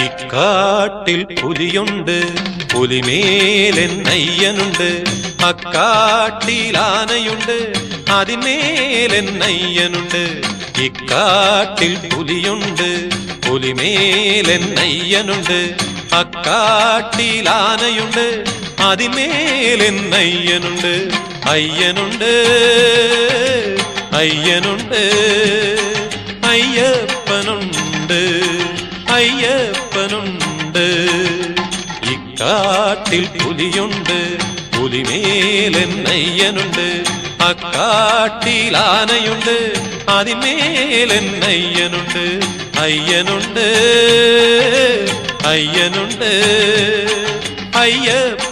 ഇക്കാട്ടിൽ പുലിയുണ്ട്, പുലിമേലെന്നയ്യനുണ്ട്. അക്കാട്ടിൽ ആനയുണ്ട്, അതിന്മേലെന്നയ്യനുണ്ട്. ഇക്കാട്ടിൽ പുലിയുണ്ട്, പുലിമേലെന്നയ്യനുണ്ട്. അക്കാട്ടിൽ ആനയുണ്ട്, അതിന്മേലെന്നയ്യനുണ്ട്. അയ്യനുണ്ട്, അയ്യനുണ്ട്, അയ്യപ്പനുണ്ട്, അയ്യപ്പനുണ്ട്. ഇക്കാട്ടിൽ പുലിയുണ്ട്, പുലിമേലെന്നയ്യനുണ്ട്. അക്കാട്ടിൽ ആനയുണ്ട്, അതിന്മേലെന്നയ്യനുണ്ട്. അയ്യനുണ്ട്, അയ്യനുണ്ട്, Ayyappa